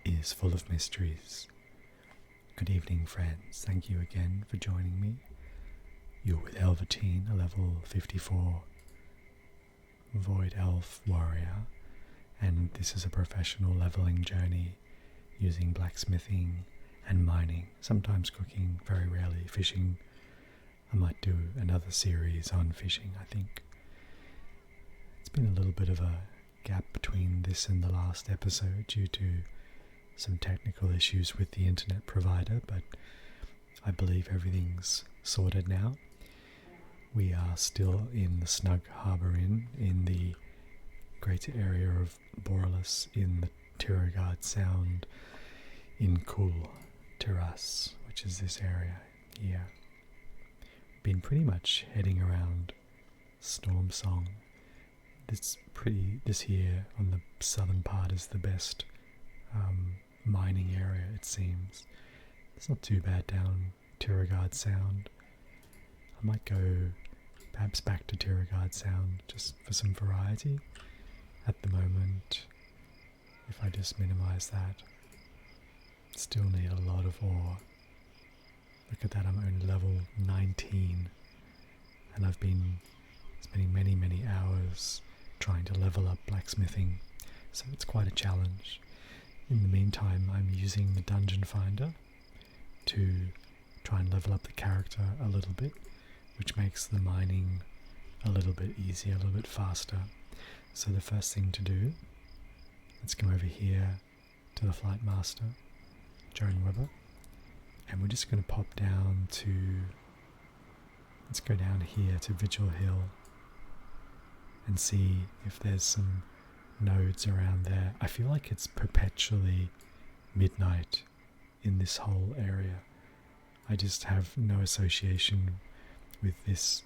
is full of mysteries. Good evening, friends. Thank you again for joining me. You're with Elvertine, a level 54 Void Elf Warrior, and this is a professional leveling journey using blacksmithing and mining, sometimes cooking, very rarely fishing. I might do another series on fishing, I think. It's been a little bit of a gap between this and the last episode due to some technical issues with the internet provider, but I believe everything's sorted now. We are still in the Snug Harbour Inn in the greater area of Borealis in the Tiragard Sound in Cool Terrace, which is this area here. Been pretty much heading around Storm Song. This here on the southern part is the best mining area, it seems. It's not too bad down Tiragard Sound. I might go perhaps back to Tiragard Sound just for some variety. At the moment, if I just minimize that, still need a lot of ore. Look at that, I'm only level 19 and I've been spending many hours trying to level up blacksmithing, so it's quite a challenge. In the meantime, I'm using the dungeon finder to try and level up the character a little bit, which makes the mining a little bit easier, a little bit faster. So the first thing to do, let's come over here to the Flight Master, Joan Webber, and we're just going to pop down to, let's go down here to Vigil Hill and see if there's some nodes around there. I feel like it's perpetually midnight in this whole area. I just have no association with this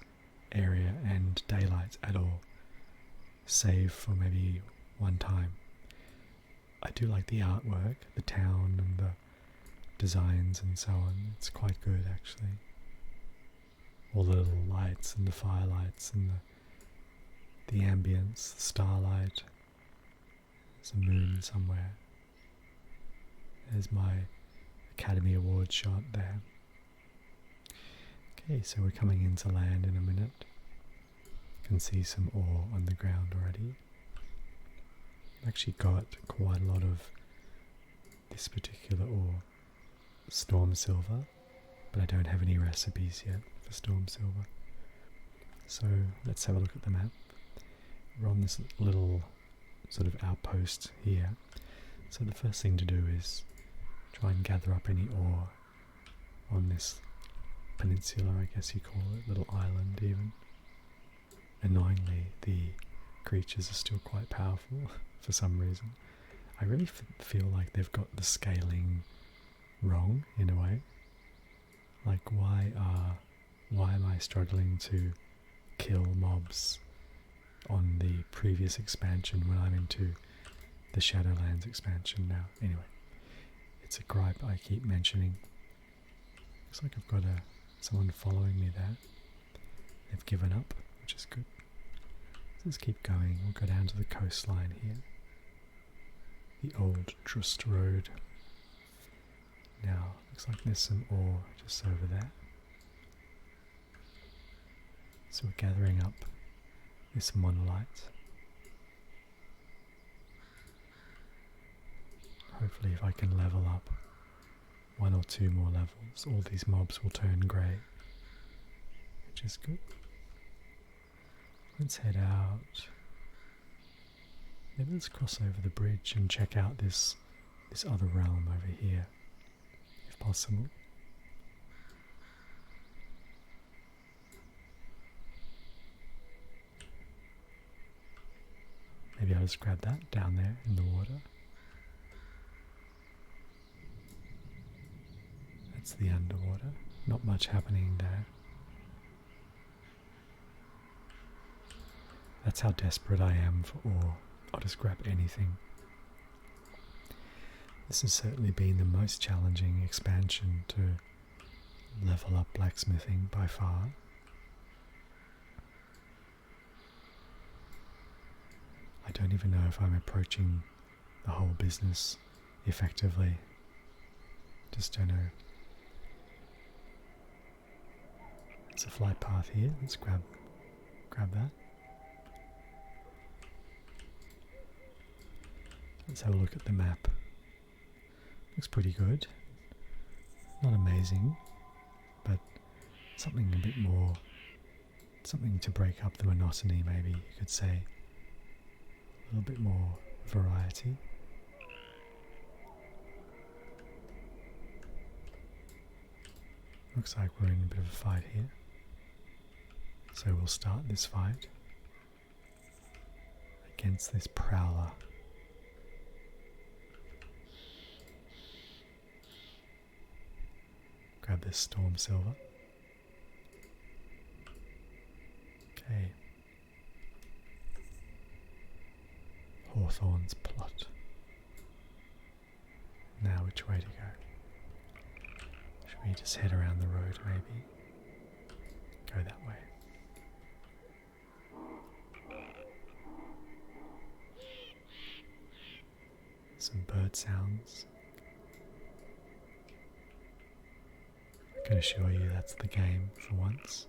area and daylight at all, save for maybe one time. I do like the artwork, the town and the designs and so on. It's quite good actually. All the little lights and the firelights and the ambience, the starlight. There's a moon somewhere. There's my Academy Award shot there. Okay, so we're coming into land in a minute. You can see some ore on the ground already. I've actually got quite a lot of this particular ore, Storm Silver, but I don't have any recipes yet for Storm Silver. So let's have a look at the map. We're on this little sort of outpost here. So the first thing to do is try and gather up any ore on this peninsula, I guess you call it, little island even. Annoyingly, the creatures are still quite powerful for some reason. I really feel like they've got the scaling wrong in a way. Like why am I struggling to kill mobs on the previous expansion when I'm into the Shadowlands expansion now? Anyway, it's a gripe I keep mentioning. Looks like I've got someone following me there. They've given up, which is good. Let's keep going. We'll go down to the coastline here. The old Trust Road. Now, looks like there's some ore just over there. So we're gathering up this monolite. Hopefully if I can level up 1 or 2 more levels, all these mobs will turn grey, which is good. Let's head out. Maybe let's cross over the bridge and check out this other realm over here, if possible. Maybe I'll just grab that down there in the water. That's the underwater. Not much happening there. That's how desperate I am for ore. I'll just grab anything. This has certainly been the most challenging expansion to level up blacksmithing by far. I don't even know if I'm approaching the whole business effectively. Just don't know. There's a flight path here. Let's grab that. Let's have a look at the map. Looks pretty good. Not amazing, but something a bit more, something to break up the monotony, maybe you could say. A little bit more variety. Looks like we're in a bit of a fight here. So we'll start this fight against this prowler. Grab this storm silver. Okay. Hawthorne's plot. Now which way to go? Should we just head around the road maybe? Go that way. Some bird sounds. I can assure you that's the game for once,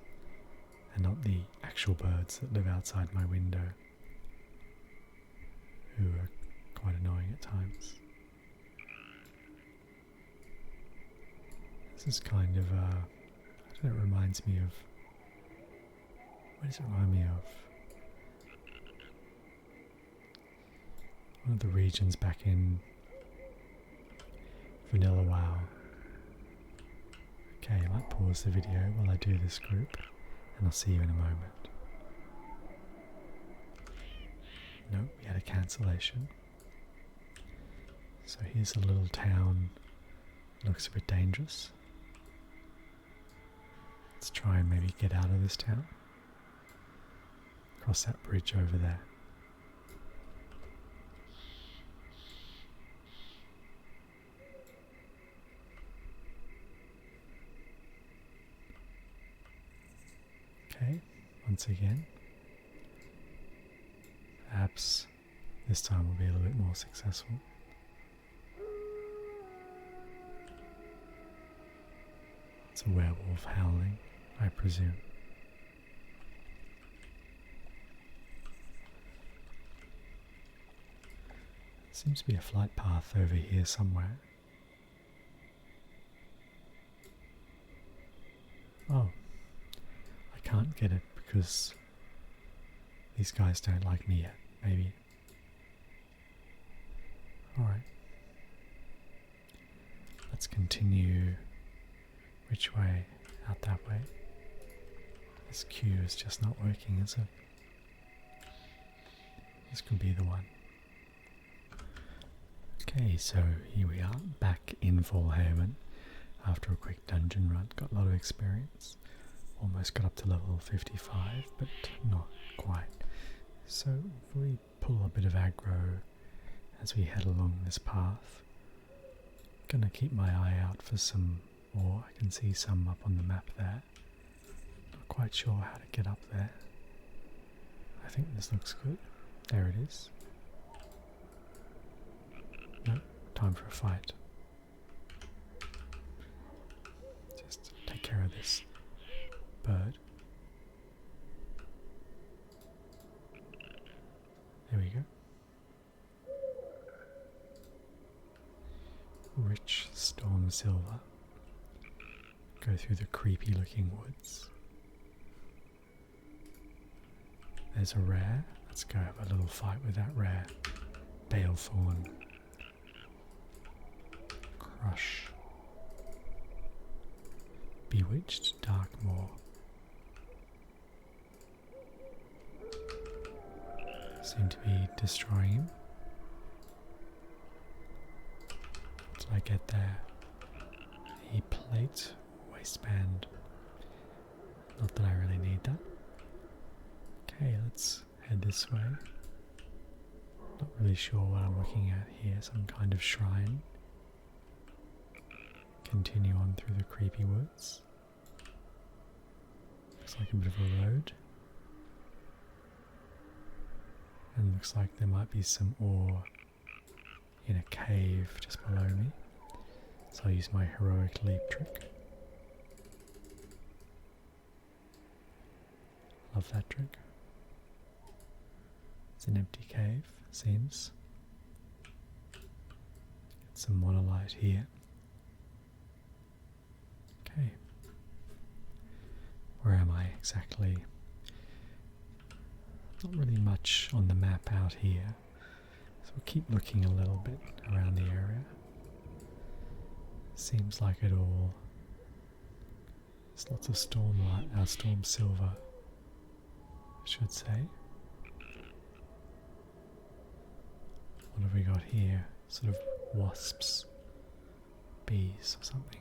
and not the actual birds that live outside my window, who are quite annoying at times. This is kind of, I don't know, it reminds me of, what does it remind me of? One of the regions back in Vanilla WoW. Okay, I might pause the video while I do this group, and I'll see you in a moment. Nope, we had a cancellation. So here's a little town, looks a bit dangerous. Let's try and maybe get out of this town. Cross that bridge over there. Okay, once again, perhaps this time will be a little bit more successful. It's a werewolf howling, I presume. Seems to be a flight path over here somewhere. Oh. Can't get it because these guys don't like me yet, maybe. Alright. Let's continue. Which way? Out that way. This queue is just not working, is it? This could be the one. Okay, so here we are, back in Fallhaven after a quick dungeon run. Got a lot of experience. Almost got up to level 55, but not quite. So if we pull a bit of aggro as we head along this path, gonna keep my eye out for some more. I can see some up on the map there. Not quite sure how to get up there. I think this looks good. There it is. Nope, time for a fight. Just take care of this bird. There we go. Rich storm silver. Go through the creepy looking woods. There's a rare. Let's go have a little fight with that rare. Balethorn. Crush. Bewitched Darkmoor. Seem to be destroying him. What did I get there? A plate waistband. Not that I really need that. Okay, let's head this way. Not really sure what I'm looking at here. Some kind of shrine. Continue on through the creepy woods. Looks like a bit of a road. And looks like there might be some ore in a cave just below me. So I'll use my heroic leap trick. Love that trick. It's an empty cave, seems. Get some monolite here. Okay. Where am I exactly? Not really much on the map out here. So we'll keep looking a little bit around the area. Seems like it all. There's lots of storm silver, I should say. What have we got here? Sort of wasps, bees or something.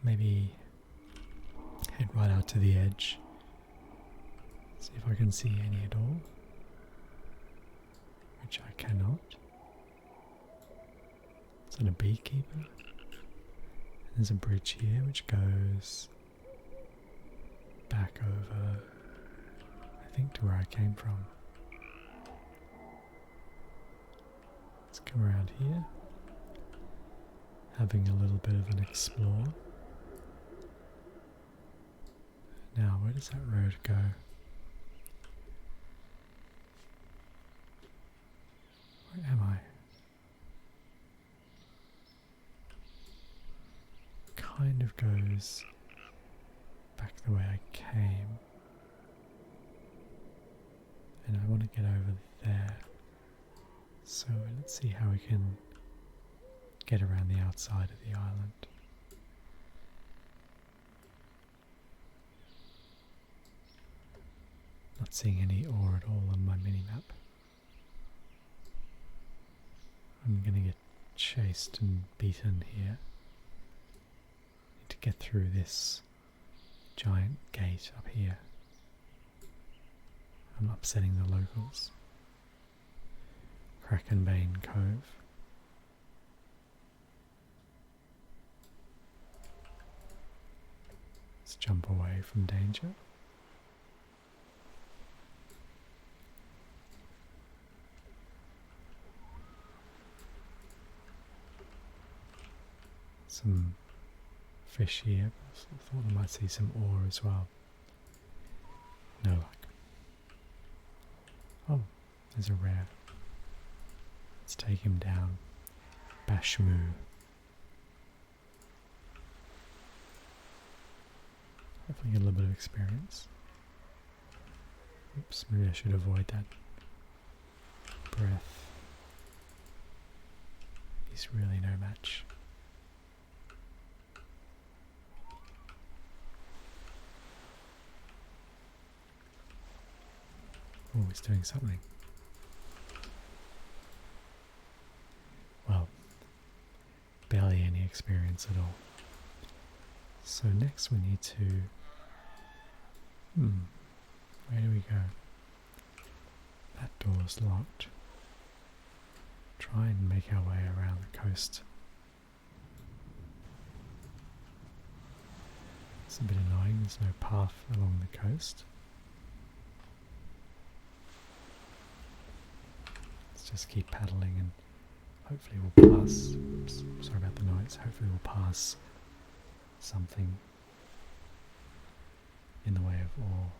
Maybe head right out to the edge. See if I can see any at all. Which I cannot. Is that a beekeeper? There's a bridge here which goes back over, I think, to where I came from. Let's come around here. Having a little bit of an explore. Now, where does that road go? Where am I? Kind of goes back the way I came. And I want to get over there. So let's see how we can get around the outside of the island. Not seeing any ore at all on my mini-map. I'm going to get chased and beaten here. Need to get through this giant gate up here. I'm upsetting the locals. Krakenbane Cove. Let's jump away from danger. Some fish here. I thought I might see some ore as well. No luck. Oh, there's a rare. Let's take him down. Bashmu. Hopefully get a little bit of experience. Oops, maybe I should avoid that. Breath. He's really no match. Oh, he's doing something. Well, barely any experience at all. So next we need to... where do we go? That door's locked. Try and make our way around the coast. It's a bit annoying, there's no path along the coast. Just keep paddling and hopefully we'll pass. Oops, sorry about the noise. Hopefully we'll pass something in the way of ore.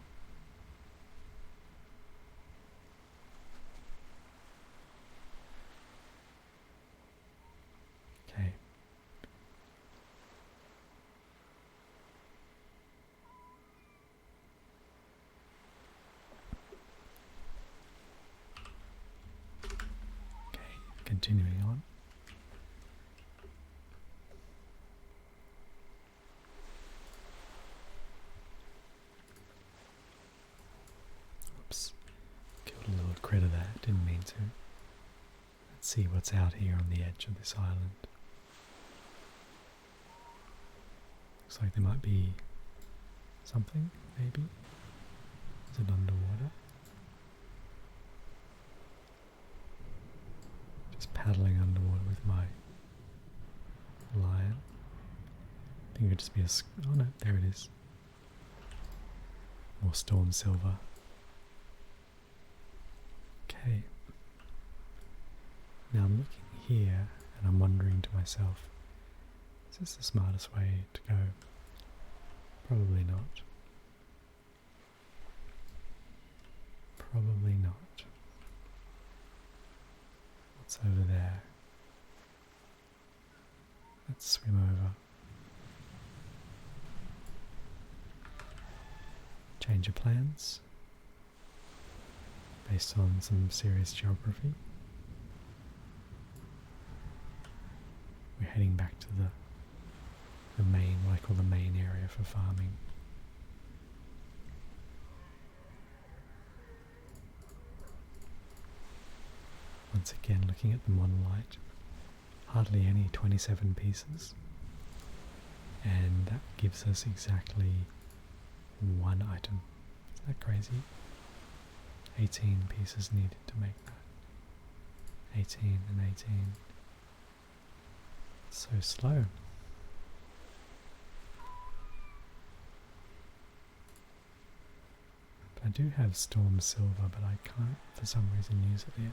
Okay. Continuing on. Oops. Killed a little critter there, didn't mean to. Let's see what's out here on the edge of this island. Looks like there might be something, maybe. Is it underwater? Paddling underwater with my lion. I think it would just be a... oh no, there it is. More storm silver. Okay. Now I'm looking here and I'm wondering to myself, is this the smartest way to go? Probably not. Probably not. What's over there? Let's swim over. Change of plans based on some serious geography. We're heading back to the main, what I call the main area for farming. Once again, looking at the monolite, hardly any 27 pieces, and that gives us exactly one item. Isn't that crazy? 18 pieces needed to make that. 18 and 18. So slow. But I do have storm silver, but I can't for some reason use it yet.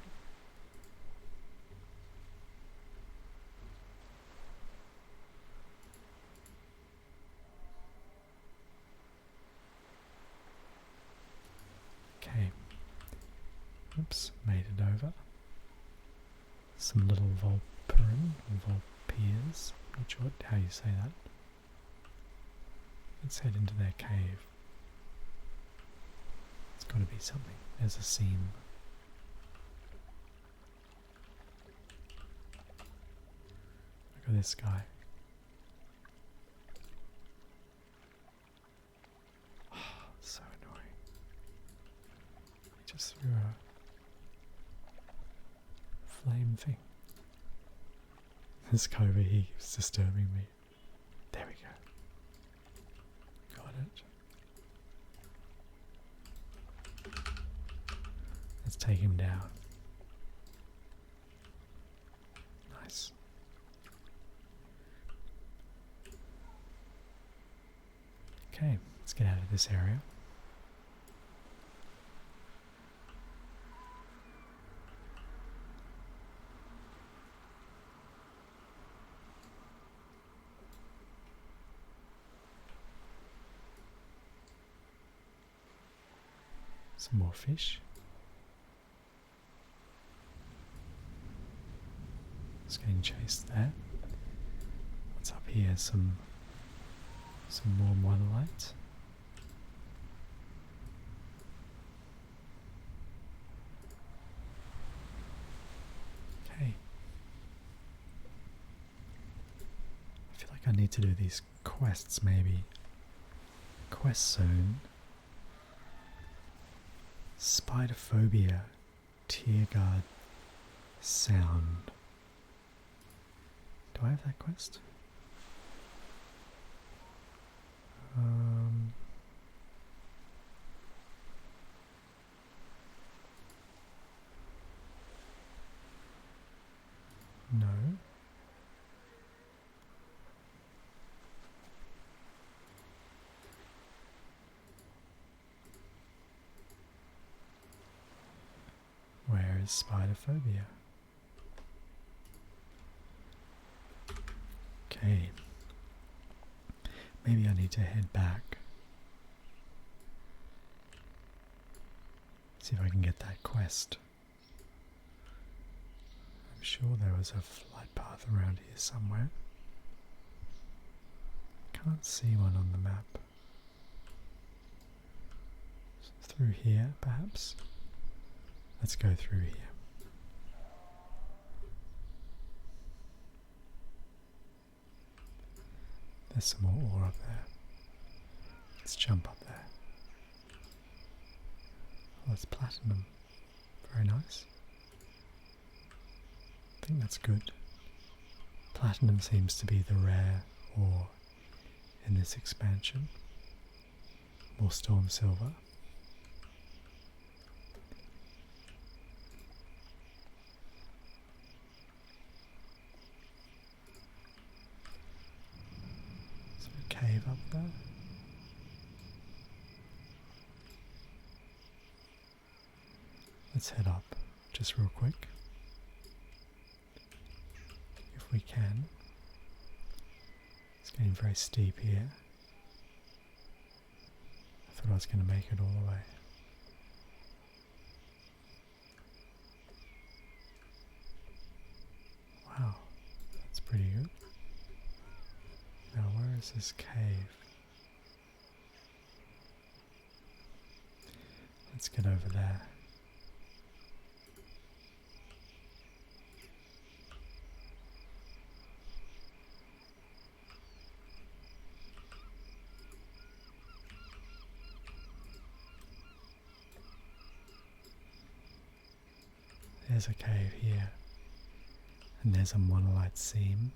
Okay. Oops, made it over. Some little Volpurin, or Volpiers, not sure how you say that. Let's head into their cave. It's got to be something. There's a seam. Look at this guy. Oh, so annoying. He just threw a flame thing. This guy over here keeps disturbing me. There we go. Got it. Let's take him down. Nice. Okay, let's get out of this area. Some more fish. It's getting chased there. What's up here? Some more monolites. Okay. I feel like I need to do these quests maybe. Quest zone. Spiderphobia, tear guard, sound. Do I have that quest? No. Where is spiderphobia? Okay. Maybe I need to head back. See if I can get that quest. I'm sure there was a flight path around here somewhere. Can't see one on the map. Through here, perhaps? Let's go through here. There's some more ore up there. Let's jump up there. Oh, that's platinum. Very nice. I think that's good. Platinum seems to be the rare ore in this expansion. More storm silver. Cave up there. Let's head up. just real quick. If we can. It's getting very steep here. I thought I was going to make it all the way. Wow, that's pretty good. Now where is this cave? Let's get over there. There's a cave here, and there's a monolite seam,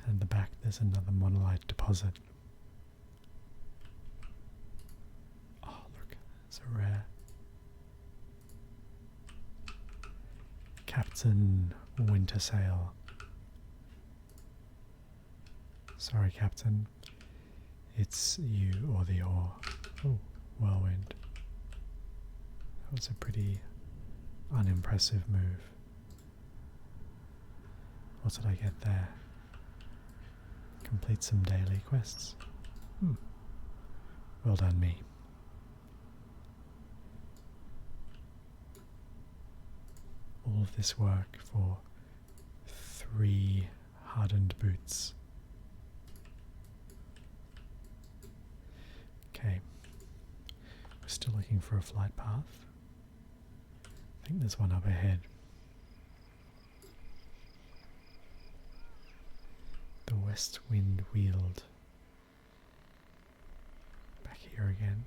and at the back there's another monolite deposit. Oh look, there's a rare. Captain Wintersail. Sorry Captain, it's you or the oar. Oh, whirlwind. That was a pretty unimpressive move. What did I get there? Complete some daily quests. Well done me. All of this work for 3 hardened boots. Okay. We're still looking for a flight path. I think there's one up ahead. The west wind wheeled. Back here again.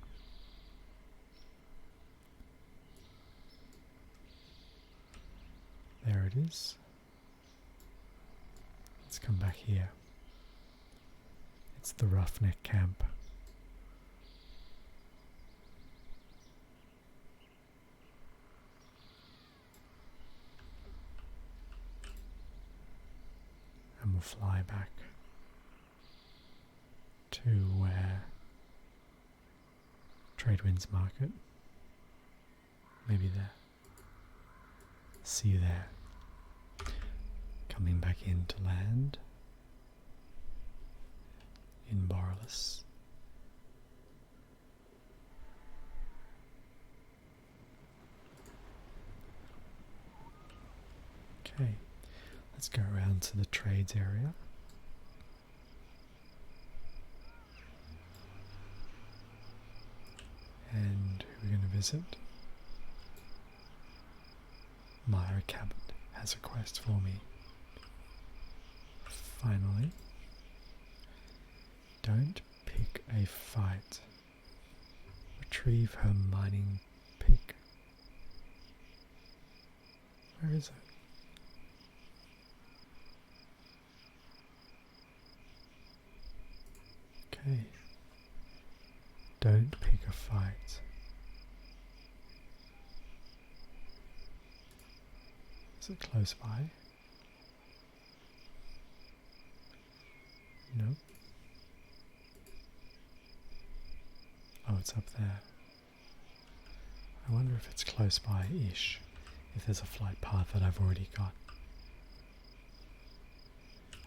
There it is. Let's come back here. It's the Roughneck camp. And we'll fly back to where Tradewinds Market. Maybe there. See you there. Coming back into land in Borrelus. Okay. Let's go around to the trades area. And who are we going to visit? Myra Cabot has a quest for me. Finally. Don't pick a fight. Retrieve her mining pick. Where is it? Okay. Don't pick a fight. Is it close by? No. Oh, it's up there. I wonder if it's close by-ish. If there's a flight path that I've already got.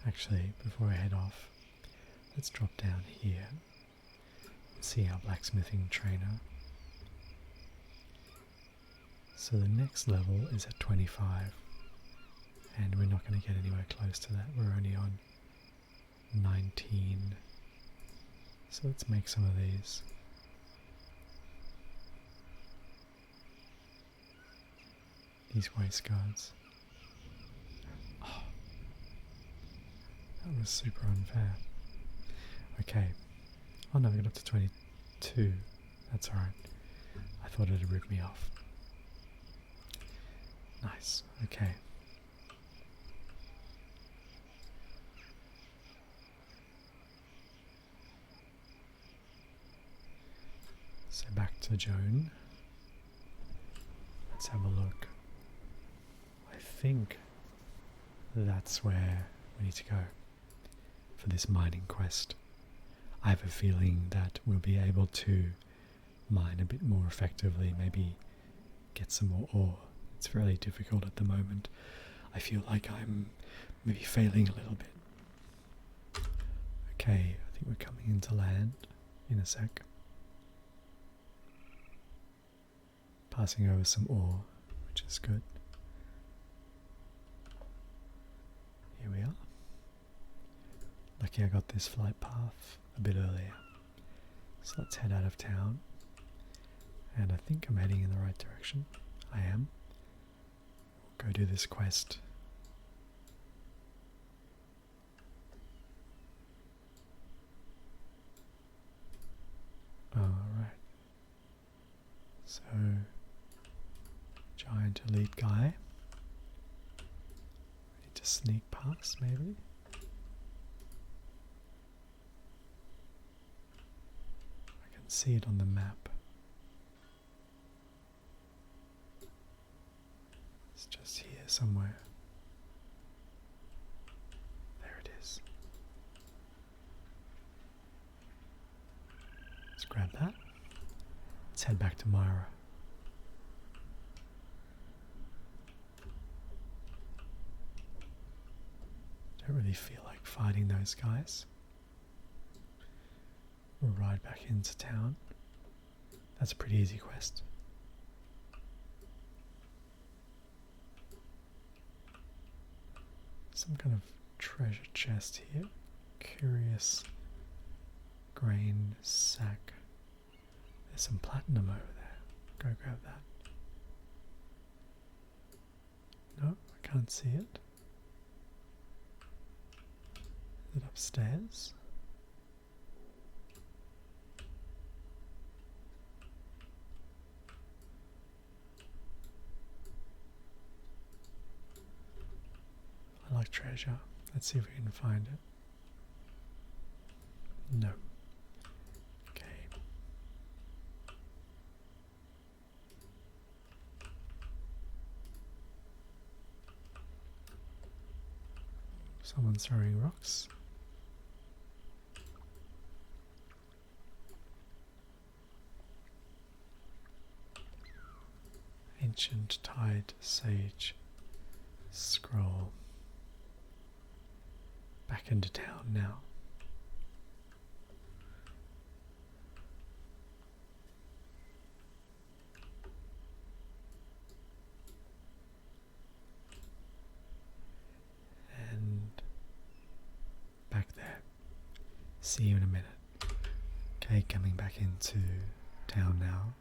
Actually, before I head off, let's drop down here and see our blacksmithing trainer. So the next level is at 25, and we're not going to get anywhere close to that. We're only on 19. So let's make some of these. These waistguards. Oh, that was super unfair. Okay. Oh no, we got up to 22. That's alright. I thought it'd rip me off. Nice. Okay. So back to Joan. Let's have a look. I think that's where we need to go for this mining quest. I have a feeling that we'll be able to mine a bit more effectively, maybe get some more ore. It's fairly difficult at the moment. I feel like I'm maybe failing a little bit. Okay, I think we're coming into land in a sec. Passing over some ore, which is good. Here we are. Lucky I got this flight path a bit earlier. So let's head out of town. And I think I'm heading in the right direction. I am. We'll go do this quest. Alright. So, giant elite guy. We need to sneak past, maybe? I can see it on the map. It's just here somewhere. There it is. Let's grab that. Let's head back to Myra. Don't really feel like fighting those guys. We'll ride back into town. That's a pretty easy quest. Some kind of treasure chest here. Curious grain sack. There's some platinum over there. Go grab that. No, I can't see it. Is it upstairs? I like treasure. Let's see if we can find it. No. Okay. Someone's throwing rocks. Ancient Tide Sage Scroll. Back into town now. And back there. See you in a minute. Okay, coming back into town now.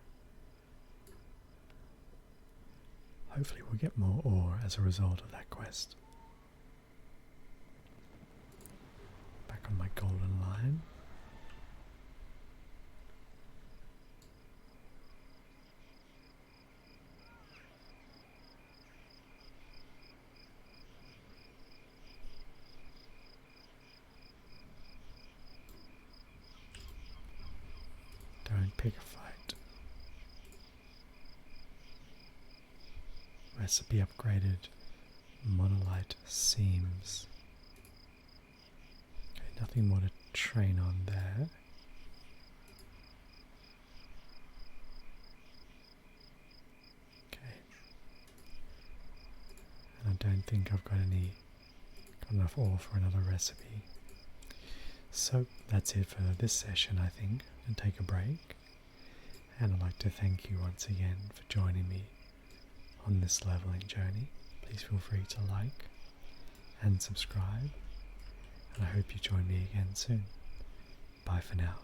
Hopefully we'll get more ore as a result of that quest. Back on my golden line. Don't pick a fight. Recipe upgraded monolite seams. Okay, nothing more to train on there. Okay. And I don't think I've got enough ore for another recipe. So that's it for this session, I think, and take a break. And I'd like to thank you once again for joining me on this leveling journey. Please feel free to like and subscribe, and I hope you join me again soon. Bye for now.